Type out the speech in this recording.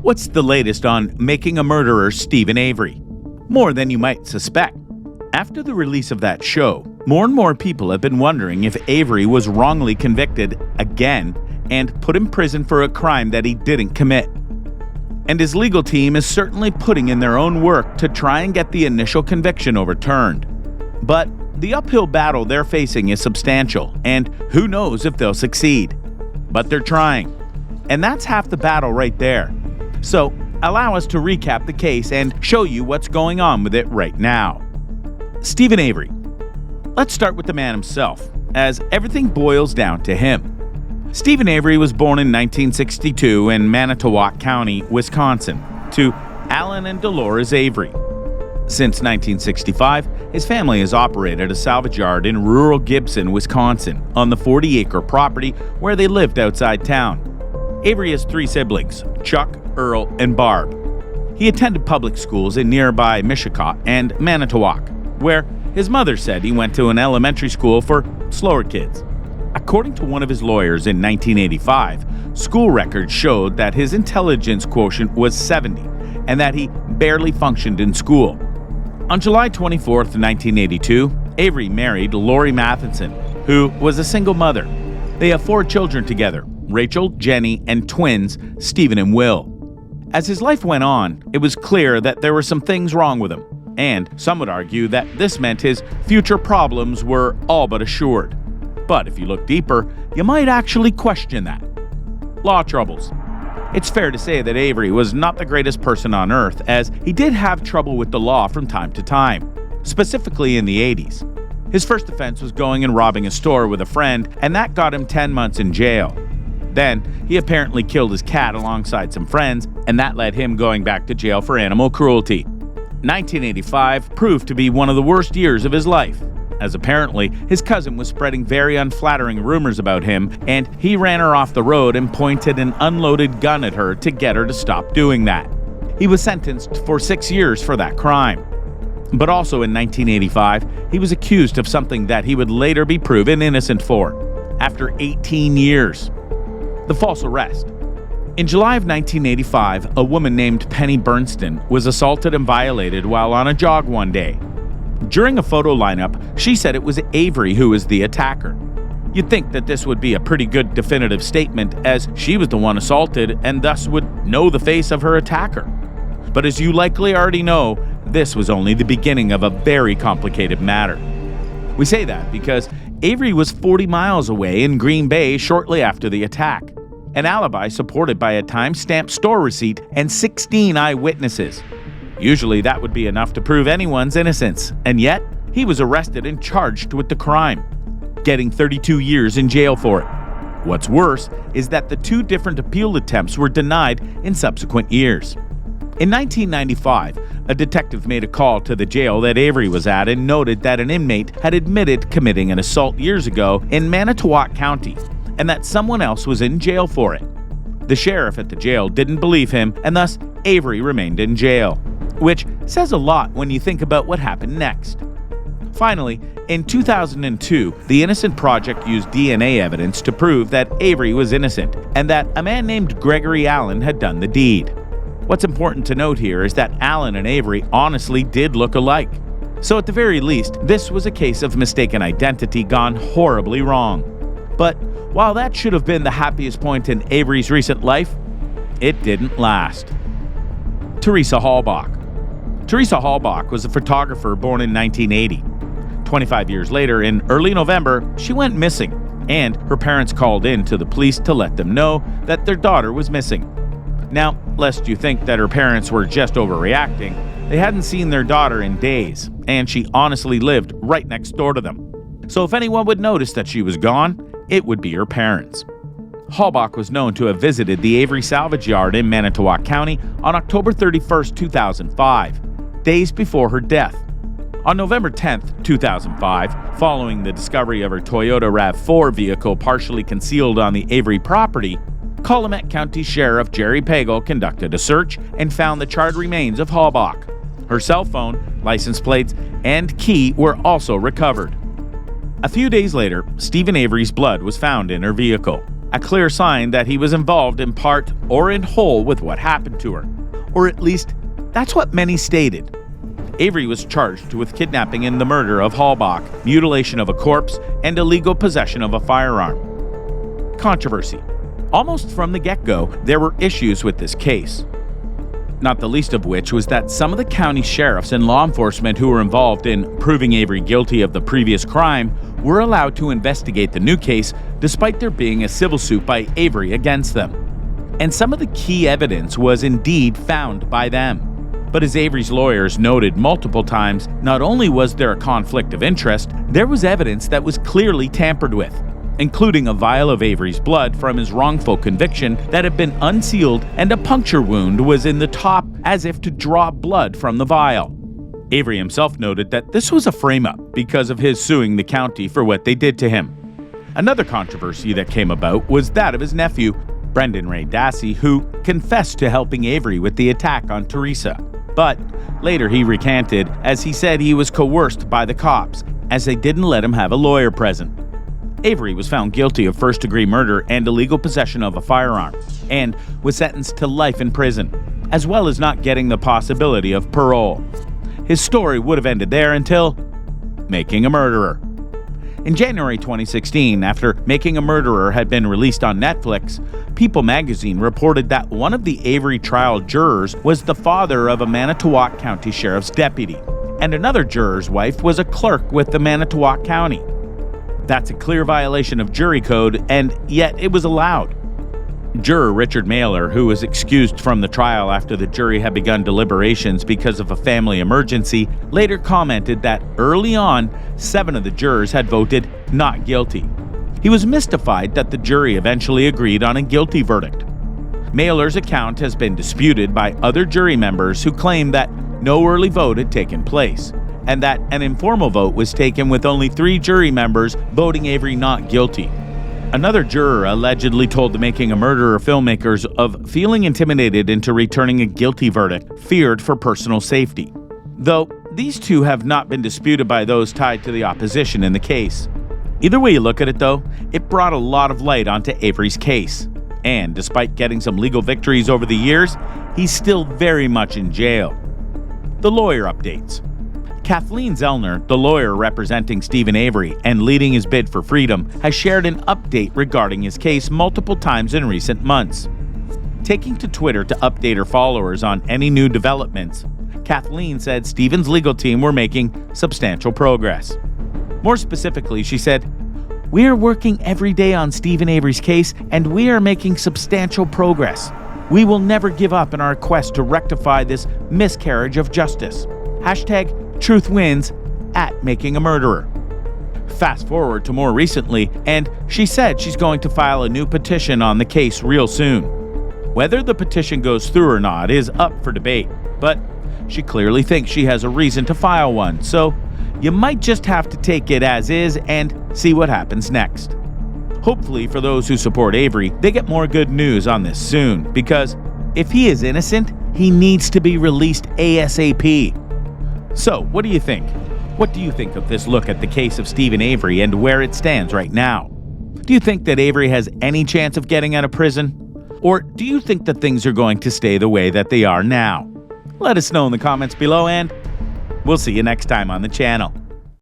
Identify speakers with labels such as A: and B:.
A: What's the latest on Making a Murderer Steven Avery? More than you might suspect. After the release of that show, more and more people have been wondering if Avery was wrongly convicted again and put in prison for a crime that he didn't commit. And his legal team is certainly putting in their own work to try and get the initial conviction overturned. But the uphill battle they're facing is substantial, and who knows if they'll succeed. But they're trying. And that's half the battle right there. So, allow us to recap the case and show you what's going on with it right now. Steven Avery. Let's start with the man himself, as everything boils down to him. Steven Avery was born in 1962 in Manitowoc County, Wisconsin, to Alan and Dolores Avery. Since 1965, his family has operated a salvage yard in rural Gibson, Wisconsin, on the 40-acre property where they lived outside town. Avery has 3 siblings, Chuck, Earl, and Barb. He attended public schools in nearby Mishicot and Manitowoc, where his mother said he went to an elementary school for slower kids. According to one of his lawyers in 1985, school records showed that his intelligence quotient was 70 and that he barely functioned in school. On July 24, 1982, Avery married Lori Matheson, who was a single mother. They have 4 children together, Rachel, Jenny, and twins, Stephen and Will. As his life went on, it was clear that there were some things wrong with him, and some would argue that this meant his future problems were all but assured. But if you look deeper, you might actually question that. Law troubles. It's fair to say that Avery was not the greatest person on earth, as he did have trouble with the law from time to time, specifically in the 80s. His first offense was going and robbing a store with a friend, and that got him 10 months in jail. Then, he apparently killed his cat alongside some friends, and that led him going back to jail for animal cruelty. 1985 proved to be one of the worst years of his life, as apparently his cousin was spreading very unflattering rumors about him, and he ran her off the road and pointed an unloaded gun at her to get her to stop doing that. He was sentenced for 6 years for that crime. But also in 1985, he was accused of something that he would later be proven innocent for, after 18 years. The false arrest. In July of 1985, a woman named Penny Bernston was assaulted and violated while on a jog one day. During a photo lineup, she said it was Avery who was the attacker. You'd think that this would be a pretty good definitive statement, as she was the one assaulted and thus would know the face of her attacker. But as you likely already know, this was only the beginning of a very complicated matter. We say that because Avery was 40 miles away in Green Bay shortly after the attack. An alibi supported by a time-stamped store receipt and 16 eyewitnesses. Usually that would be enough to prove anyone's innocence, and yet he was arrested and charged with the crime, getting 32 years in jail for it. What's worse is that the 2 different appeal attempts were denied in subsequent years. In 1995, a detective made a call to the jail that Avery was at and noted that an inmate had admitted committing an assault years ago in Manitowoc County, and that someone else was in jail for it. The sheriff at the jail didn't believe him, and thus Avery remained in jail, which says a lot when you think about what happened next. Finally, in 2002, the Innocent Project used DNA evidence to prove that Avery was innocent, and that a man named Gregory Allen had done the deed. What's important to note here is that Allen and Avery honestly did look alike. So at the very least, this was a case of mistaken identity gone horribly wrong. But while that should have been the happiest point in Avery's recent life, it didn't last. TERESA HALBACH. TERESA HALBACH was a photographer born in 1980. 25 years later, in early November, she went missing, and her parents called in to the police to let them know that their daughter was missing. Now, lest you think that her parents were just overreacting, they hadn't seen their daughter in days, and she honestly lived right next door to them. So if anyone would notice that she was gone, it would be her parents. HALBACH was known to have visited the Avery salvage yard in Manitowoc County on October 31, 2005, days before her death. On November 10, 2005, following the discovery of her Toyota RAV4 vehicle partially concealed on the Avery property, Calumet County Sheriff Jerry Pagel conducted a search and found the charred remains of HALBACH. Her cell phone, license plates, and key were also recovered. A few days later, Steven Avery's blood was found in her vehicle. a clear sign that he was involved in part or in whole with what happened to her. Or at least, that's what many stated. Avery was charged with kidnapping and the murder of HALBACH, mutilation of a corpse, and illegal possession of a firearm. Controversy. Almost from the get-go, there were issues with this case. Not the least of which was that some of the county sheriffs and law enforcement who were involved in proving Avery guilty of the previous crime were allowed to investigate the new case despite there being a civil suit by Avery against them. And some of the key evidence was indeed found by them. But as Avery's lawyers noted multiple times, not only was there a conflict of interest, there was evidence that was clearly tampered with, including a vial of Avery's blood from his wrongful conviction that had been unsealed, and a puncture wound was in the top as if to draw blood from the vial. Avery himself noted that this was a frame-up because of his suing the county for what they did to him. Another controversy that came about was that of his nephew, Brendan Ray Dasse, who confessed to helping Avery with the attack on TERESA. But later he recanted, as he said he was coerced by the cops, as they didn't let him have a lawyer present. Avery was found guilty of first-degree murder and illegal possession of a firearm, and was sentenced to life in prison, as well as not getting the possibility of parole. His story would have ended there until Making a Murderer. In January 2016, after Making a Murderer had been released on Netflix, People magazine reported that one of the Avery trial jurors was the father of a Manitowoc County Sheriff's deputy, and another juror's wife was a clerk with the Manitowoc County. That's a clear violation of jury code, and yet it was allowed. Juror Richard Mailer, who was excused from the trial after the jury had begun deliberations because of a family emergency, later commented that early on, 7 of the jurors had voted not guilty. He was mystified that the jury eventually agreed on a guilty verdict. Mailer's account has been disputed by other jury members who claim that no early vote had taken place, and that an informal vote was taken with only 3 jury members voting Avery not guilty. Another juror allegedly told the Making a Murderer filmmakers of feeling intimidated into returning a guilty verdict, feared for personal safety. Though these two have not been disputed by those tied to the opposition in the case. Either way you look at it though, it brought a lot of light onto Avery's case. And despite getting some legal victories over the years, he's still very much in jail. The lawyer updates. Kathleen Zellner, the lawyer representing Steven Avery and leading his bid for freedom, has shared an update regarding his case multiple times in recent months. Taking to Twitter to update her followers on any new developments, Kathleen said Steven's legal team were making substantial progress. More specifically, she said, "We are working every day on Steven Avery's case, and we are making substantial progress. We will never give up in our quest to rectify this miscarriage of justice. #Truth wins at Making a Murderer." Fast forward to more recently, and she said she's going to file a new petition on the case real soon. Whether the petition goes through or not is up for debate, but she clearly thinks she has a reason to file one, so you might just have to take it as is and see what happens next. Hopefully for those who support Avery, they get more good news on this soon, because if he is innocent, he needs to be released ASAP. So, what do you think? What do you think of this look at the case of Steven Avery and where it stands right now? Do you think that Avery has any chance of getting out of prison? Or do you think that things are going to stay the way that they are now? Let us know in the comments below, and we'll see you next time on the channel.